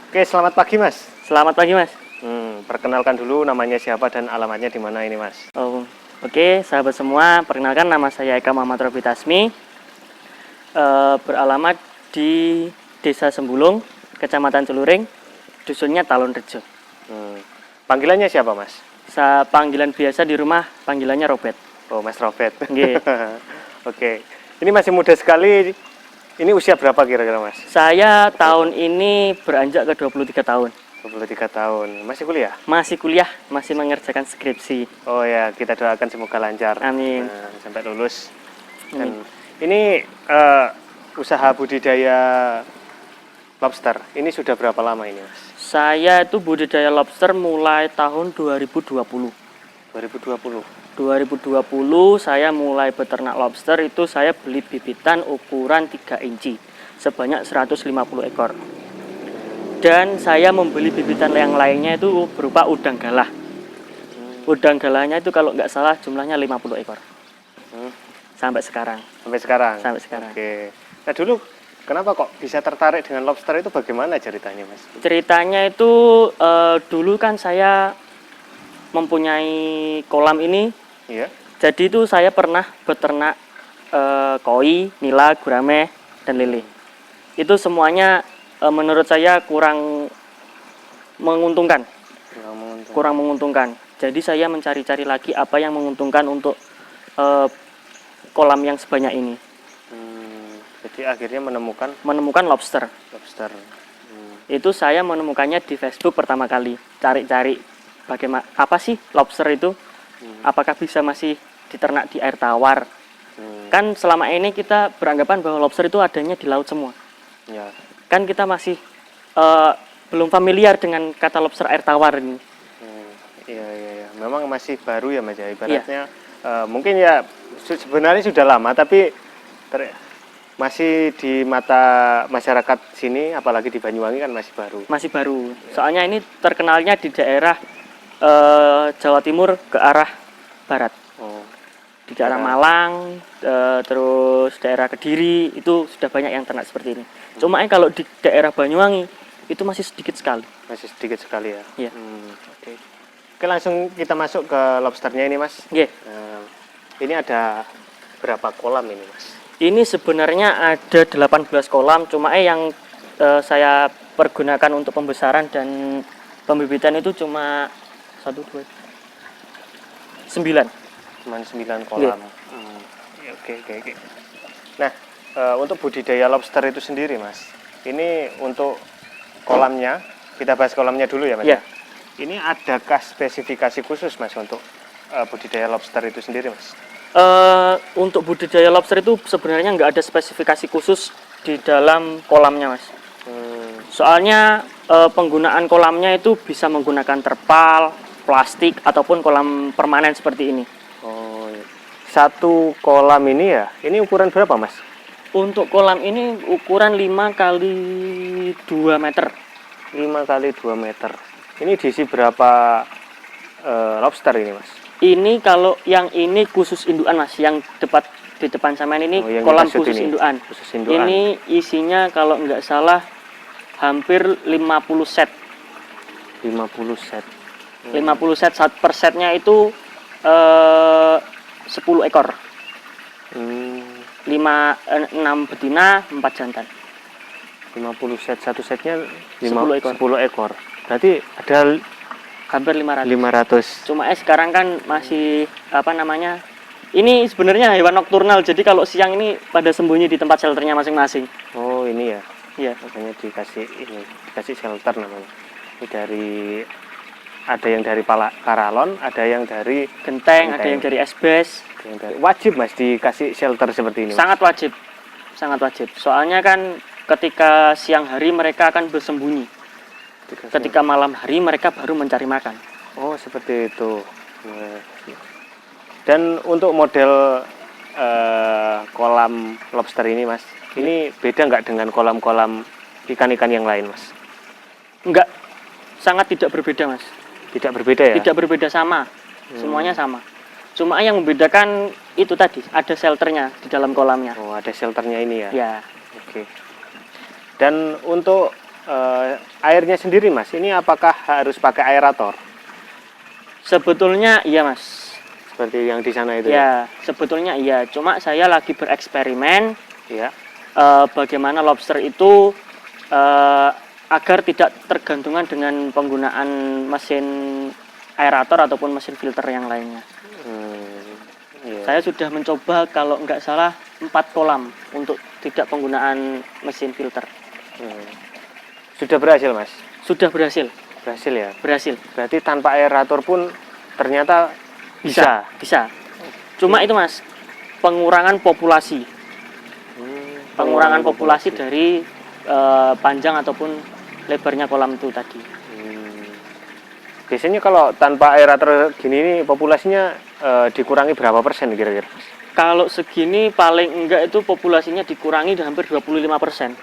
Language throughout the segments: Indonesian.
Oke, selamat pagi Mas. Selamat pagi, Mas. Perkenalkan dulu namanya siapa dan alamatnya di mana ini Mas? Oh, oke, sahabat semua. Perkenalkan, nama saya Eka Muhammad Robi Tasmi. Beralamat di Desa Sembulung, Kecamatan Celuring, dusunnya Talon Rejo. Panggilannya siapa Mas? Panggilan biasa di rumah, panggilannya Robert. Oh, Mas Robert. Nggih. Oke. Ini masih muda sekali. Ini usia berapa kira-kira Mas? Saya tahun ini beranjak ke 23 tahun. 23 tahun. Masih kuliah? Masih kuliah, masih mengerjakan skripsi. Oh ya, kita doakan semoga lancar. Amin. Sampai lulus. Dan Amin. ini usaha budidaya lobster. Ini sudah berapa lama ini Mas? Saya itu budidaya lobster mulai tahun 2020. 2020. 2020 saya mulai beternak lobster itu saya beli bibitan ukuran 3 inci sebanyak 150 ekor. Dan saya membeli bibitan yang lainnya itu berupa udang galah. Udang galahnya itu kalau nggak salah jumlahnya 50 ekor. Sampai sekarang. Sampai sekarang? Sampai sekarang. Oke. Nah dulu kenapa kok bisa tertarik dengan lobster itu, bagaimana ceritanya Mas? Ceritanya itu dulu kan saya mempunyai kolam ini. Iya. Jadi itu saya pernah beternak koi, nila, gurame, dan lele. Itu semuanya menurut saya kurang menguntungkan. Kurang menguntungkan. Jadi saya mencari-cari lagi apa yang menguntungkan untuk kolam yang sebanyak ini. Jadi akhirnya menemukan lobster. Itu saya menemukannya di Facebook pertama kali. Cari-cari bagaimana apa sih lobster itu? Apakah bisa masih diternak di air tawar? Kan selama ini kita beranggapan bahwa lobster itu adanya di laut semua. Ya. Kan kita masih belum familiar dengan kata lobster air tawar ini. Iya. Memang masih baru ya Mas ya. Ibaratnya mungkin ya sebenarnya sudah lama, tapi masih di mata masyarakat sini, apalagi di Banyuwangi kan masih baru. Masih baru. Soalnya ini terkenalnya di daerah Jawa Timur ke arah barat. Di daerah Malang, terus daerah Kediri itu sudah banyak yang ternak seperti ini. Cuma kalau di daerah Banyuwangi itu masih sedikit sekali. Masih sedikit sekali ya. Iya. Oke, langsung kita masuk ke lobsternya ini Mas. Iya. Ini ada berapa kolam ini Mas? Ini sebenarnya ada 18 kolam, cuma yang saya pergunakan untuk pembesaran dan pembibitan itu cuma 1, 2, 9. Cuma 9 kolam. Oke. Nah, untuk budidaya lobster itu sendiri Mas, ini untuk kolamnya, kita bahas kolamnya dulu ya Mas. Ya. Ini adakah spesifikasi khusus Mas untuk budidaya lobster itu sendiri Mas? Untuk budidaya lobster itu sebenarnya nggak ada spesifikasi khusus di dalam kolamnya Mas. Soalnya penggunaan kolamnya itu bisa menggunakan terpal, plastik, ataupun kolam permanen seperti ini. Oh, iya. Satu kolam ini ya, ini ukuran berapa Mas? Untuk kolam ini ukuran 5 kali 2 meter. 5 kali 2 meter. Ini diisi berapa lobster ini Mas? Ini kalau yang ini khusus indukan Mas, yang di depan sampean ini kolam khusus indukan. Ini isinya kalau nggak salah hampir 50 set. 50 set. 50 set, per setnya itu 10 ekor. 6 betina, 4 jantan. 50 set, satu setnya 10 ekor. 10 ekor. Berarti ada hampir 500. 500. Cuma sekarang kan masih ini sebenarnya hewan nokturnal, jadi kalau siang ini pada sembunyi di tempat shelternya masing-masing. Oh, ini ya. Iya. Makanya dikasih shelter namanya. Ini ada yang dari paralon, ada yang dari genteng, ada yang dari esbes. Wajib Mas dikasih shelter seperti ini Mas? Sangat wajib. Soalnya kan ketika siang hari mereka akan bersembunyi. Ketika malam hari mereka baru mencari makan. Oh, seperti itu. Dan untuk model kolam lobster ini Mas, ini beda nggak dengan kolam-kolam ikan-ikan yang lain Mas? Enggak, sangat tidak berbeda Mas. Tidak berbeda ya? Tidak berbeda, sama. Semuanya sama. Cuma yang membedakan itu tadi, ada shelternya di dalam kolamnya. Oh, ada shelternya ini ya? Ya. Oke. Dan untuk airnya sendiri Mas, ini apakah harus pakai aerator Sebetulnya iya Mas. seperti yang di sana itu? Ya, sebetulnya iya. Cuma saya lagi bereksperimen Ya. bagaimana lobster itu agar tidak tergantungan dengan penggunaan mesin aerator ataupun mesin filter yang lainnya. Iya. Saya sudah mencoba kalau nggak salah 4 kolam untuk tidak penggunaan mesin filter. Sudah berhasil Mas? Sudah berhasil, Berhasil ya. berhasil. Berarti tanpa aerator pun ternyata bisa. Bisa. Cuma itu Mas, pengurangan populasi. Pengurangan populasi dari panjang ataupun lebarnya kolam itu tadi. Biasanya kalau tanpa aerator gini ini populasinya dikurangi berapa persen kira-kira? Kalau segini paling enggak itu populasinya dikurangi hampir 25%.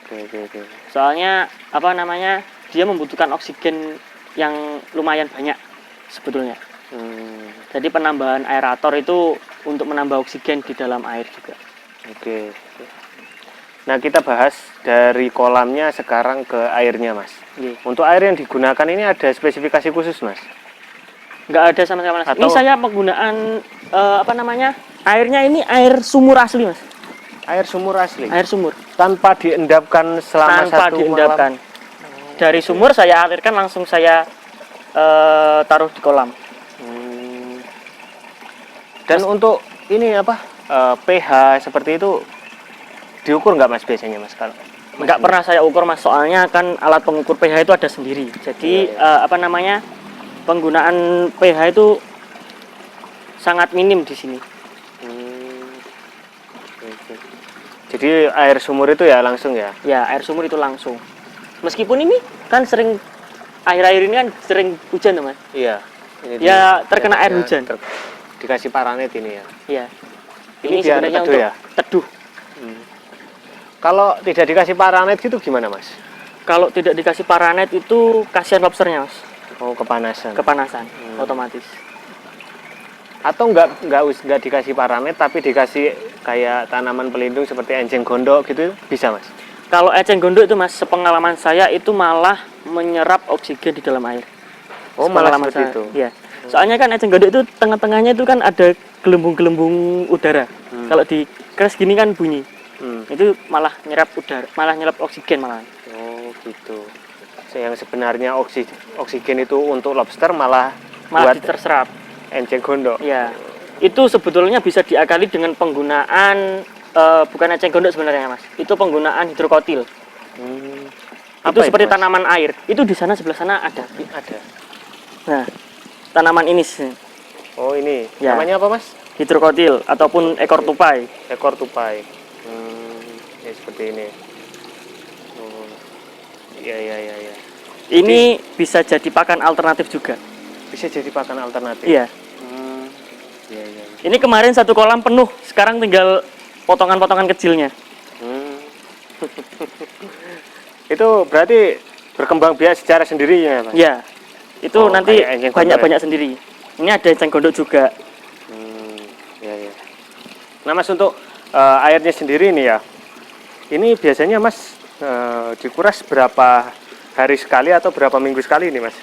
Oke. Soalnya apa namanya? Dia membutuhkan oksigen yang lumayan banyak sebetulnya. Jadi penambahan aerator itu untuk menambah oksigen di dalam air juga. Oke. Nah, kita bahas dari kolamnya sekarang ke airnya, Mas. Untuk air yang digunakan ini ada spesifikasi khusus, Mas? Nggak ada sama sekali, Mas. Atau... Ini saya penggunaan apa namanya? Airnya ini air sumur asli, Mas. Air sumur asli. Air sumur. Tanpa diendapkan selama Tanpa satu diendapkan. malam. Dari sumur saya alirkan langsung saya taruh di kolam. Dan Mas, untuk ini apa? pH seperti itu diukur nggak Mas biasanya, Mas? Kalau nggak pernah saya ukur, Mas, soalnya kan alat pengukur pH itu ada sendiri. Jadi apa namanya, penggunaan pH itu sangat minim di sini. Jadi air sumur itu ya langsung ya? Ya, air sumur itu langsung. Meskipun ini kan sering akhir-akhir ini kan sering hujan, Mas. Iya. Ya terkena air hujan. Dikasih paranet ini ya? Iya. Ini sebenarnya teduh untuk ya? Teduh. Kalau tidak dikasih paranet gitu gimana, Mas? Kalau tidak dikasih paranet itu kasihan lobsternya, Mas. Oh, kepanasan. Kepanasan, otomatis. Atau nggak dikasih paranet tapi dikasih kayak tanaman pelindung seperti enceng gondok gitu bisa, Mas? Kalau eceng gondok itu, Mas, sepengalaman saya itu malah menyerap oksigen di dalam air. Oh, malah seperti itu. Iya. Soalnya kan eceng gondok itu tengah-tengahnya itu kan ada gelembung-gelembung udara. Kalau di keras gini kan bunyi. Itu malah nyerap udara, malah nyerap oksigen malah. Oh, gitu. Yang sebenarnya oksigen itu untuk lobster malah buat terserap enceng gondok. Iya. Itu sebetulnya bisa diakali dengan penggunaan bukan eceng gondok sebenarnya, Mas. Itu penggunaan hidrokotil. Itu seperti tanaman air. Itu di sana sebelah sana ada. Ada. Nah, tanaman ini sih. Oh, ini. Ya. Namanya apa, Mas? Hidrokotil ataupun ekor tupai. Ekor tupai. Ya seperti ini. Oh. Iya. Ini bisa jadi pakan alternatif juga. Bisa jadi pakan alternatif. Iya. Iya. Ini kemarin satu kolam penuh, sekarang tinggal potongan-potongan kecilnya. Itu berarti berkembang biak secara sendiri ya, Mas? Iya. Itu nanti banyak-banyak sendiri. Ini ada enceng gondok juga. Iya. Nah, Mas, untuk airnya sendiri ini ya. Ini biasanya, Mas, dikuras berapa hari sekali atau berapa minggu sekali ini, Mas?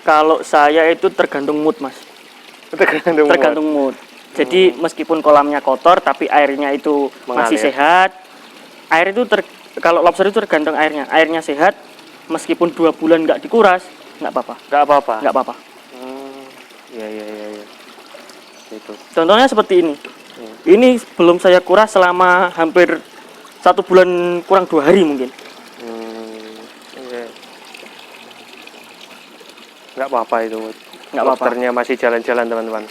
Kalau saya itu tergantung mood, Mas. Tergantung mood. Jadi meskipun kolamnya kotor tapi airnya itu masih sehat. Air itu kalau lobster itu tergantung airnya. Airnya sehat, meskipun 2 bulan nggak dikuras, nggak apa-apa. Nggak apa-apa. Iya. Itu. Contohnya seperti ini. Ini belum saya kuras selama hampir 1 bulan kurang 2 hari mungkin. Nggak apa-apa itu. Nggak apa-apa. Lobsternya masih jalan-jalan, teman-teman.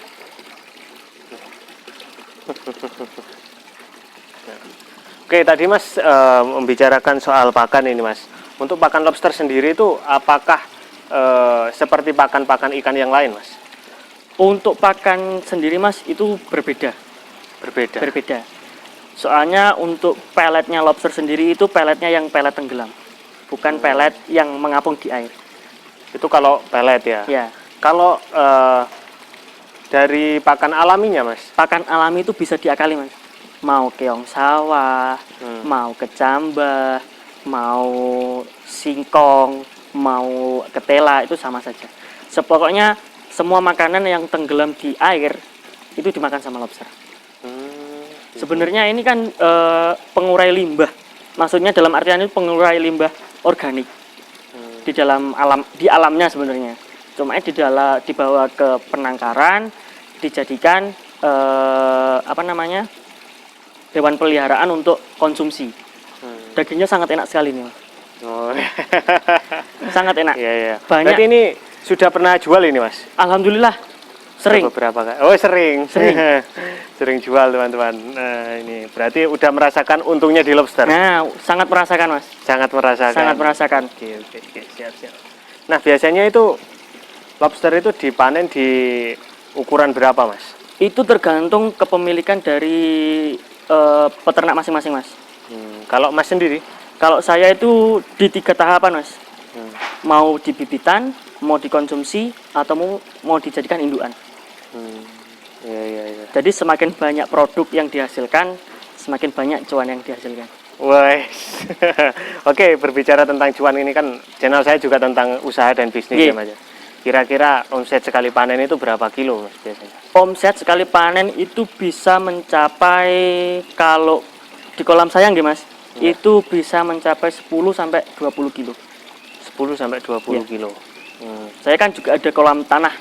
Oke, tadi Mas membicarakan soal pakan ini, Mas. Untuk pakan lobster sendiri itu apakah seperti pakan-pakan ikan yang lain, Mas? Untuk pakan sendiri, Mas, itu berbeda. Berbeda. Soalnya untuk peletnya lobster sendiri itu peletnya yang pelet tenggelam, bukan pelet yang mengapung di air. Itu kalau pelet ya? Ya. Kalau dari pakan alaminya, Mas? Pakan alami itu bisa diakali, Mas. Mau keong sawah, mau kecambah, mau singkong, mau ketela itu sama saja. Sepokoknya semua makanan yang tenggelam di air itu dimakan sama lobster. Sebenarnya ini kan pengurai limbah. Maksudnya dalam artian itu pengurai limbah organik di dalam alam, di alamnya sebenarnya. Cuma dibawa ke penangkaran, dijadikan hewan peliharaan untuk konsumsi. Dagingnya sangat enak sekali nih, Mas. Oh. Sangat enak. Iya, iya. Banyak. Berarti ini sudah pernah jual ini, Mas? Alhamdulillah sering. Beberapa kali. Oh, sering. Sering. Sering jual, teman-teman. Nah, ini berarti udah merasakan untungnya di lobster. Nah, sangat merasakan, Mas. Sangat merasakan. Sangat merasakan. Oke, siap. Nah, biasanya itu lobster itu dipanen di ukuran berapa, Mas? Itu tergantung kepemilikan dari peternak masing-masing, Mas. Kalau Mas sendiri? Kalau saya itu di 3 tahapan, Mas. Mau di bibitan, mau dikonsumsi, atau mau dijadikan indukan. Iya. Jadi semakin banyak produk yang dihasilkan, semakin banyak cuan yang dihasilkan. Wah, oke, berbicara tentang cuan ini kan channel saya juga tentang usaha dan bisnis ya, Mas. Kira-kira omset sekali panen itu berapa kilo, Mas, biasanya? Omset sekali panen itu bisa mencapai, kalau di kolam saya nggih, Mas, itu bisa mencapai 10 sampai 20 kilo. 10 sampai 20 kilo. Saya kan juga ada kolam tanah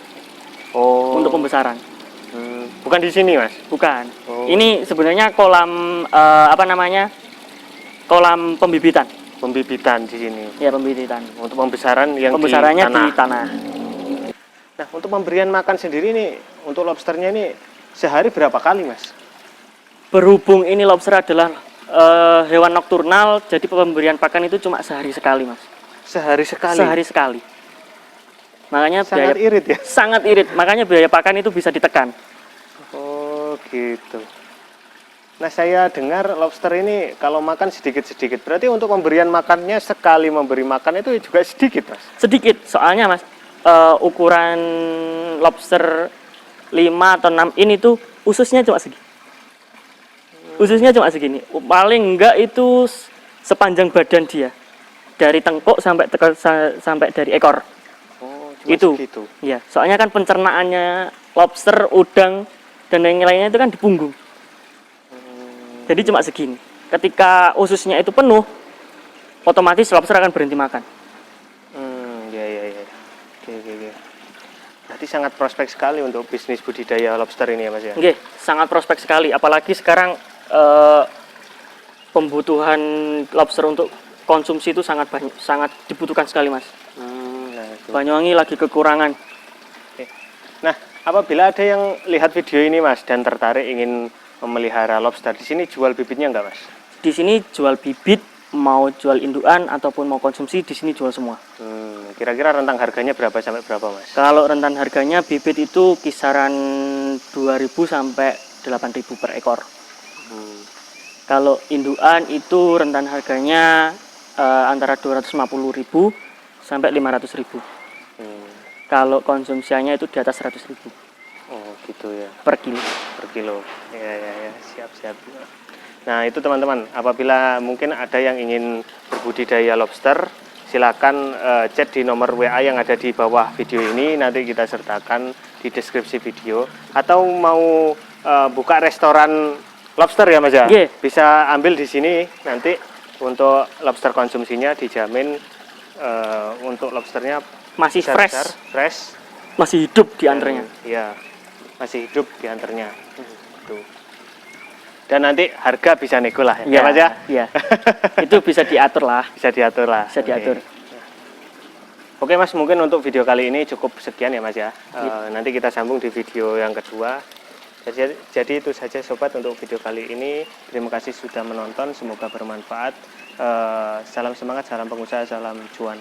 untuk pembesaran. Bukan di sini, Mas? Bukan. Ini sebenarnya kolam kolam pembibitan. Pembibitan di sini. Ya, pembibitan. Untuk pembesaran yang Pembesarannya di di tanah. Nah, untuk pemberian makan sendiri nih, untuk lobsternya ini sehari berapa kali, Mas? Berhubung ini lobster adalah hewan nokturnal, jadi pemberian pakan itu cuma sehari sekali, Mas. Sehari sekali? Sehari sekali. Makanya sangat irit ya? Sangat irit, makanya biaya pakan itu bisa ditekan. Oh, gitu. Nah, saya dengar lobster ini kalau makan sedikit-sedikit. Berarti untuk pemberian makannya sekali memberi makan itu juga sedikit, Mas? Sedikit, soalnya, Mas, ukuran lobster 5 atau 6 ini tuh ususnya cuma segini. Ususnya cuma segini. Paling enggak itu sepanjang badan dia. Dari tengkuk sampai dari ekor. Oh, cuma itu. Segitu. Ya, soalnya kan pencernaannya lobster, udang, dan yang lainnya itu kan di punggung. Jadi cuma segini. Ketika ususnya itu penuh, otomatis lobster akan berhenti makan. Iya. Oke. Berarti sangat prospek sekali untuk bisnis budidaya lobster ini ya, Mas ya? Oke, sangat prospek sekali. Apalagi sekarang pembutuhan lobster untuk konsumsi itu sangat banyak, sangat dibutuhkan sekali, Mas. Banyuwangi lagi kekurangan. Oke. Nah, apabila ada yang lihat video ini, Mas, dan tertarik ingin memelihara lobster, di sini jual bibitnya enggak, Mas? Di sini jual bibit, mau jual indukan ataupun mau konsumsi, di sini jual semua. Kira-kira rentang harganya berapa sampai berapa, Mas? Kalau rentan harganya bibit itu kisaran 2.000 sampai 8.000 per ekor. Kalau indukan itu rentan harganya antara 250.000 sampai 500.000. Kalau konsumsinya itu di atas 100.000. Oh, gitu ya. Per kilo. Per kilo. Ya. Siap. Nah, itu teman-teman, apabila mungkin ada yang ingin berbudidaya lobster, silakan chat di nomor WA yang ada di bawah video ini, nanti kita sertakan di deskripsi video. Atau mau buka restoran lobster ya, Mas ya? Yeah. Bisa ambil di sini, nanti untuk lobster konsumsinya dijamin untuk lobsternya masih fresh, masih hidup di antaranya. Iya, masih hidup di antaranya. Tuh. Dan nanti harga bisa nego lah ya, Mas ya? Iya. Itu bisa diatur lah. Bisa diatur. Oke, Mas, mungkin untuk video kali ini cukup sekian ya, Mas ya. Nanti kita sambung di video yang kedua. Jadi itu saja sobat untuk video kali ini. Terima kasih sudah menonton, semoga bermanfaat. Salam semangat, salam pengusaha, salam cuan.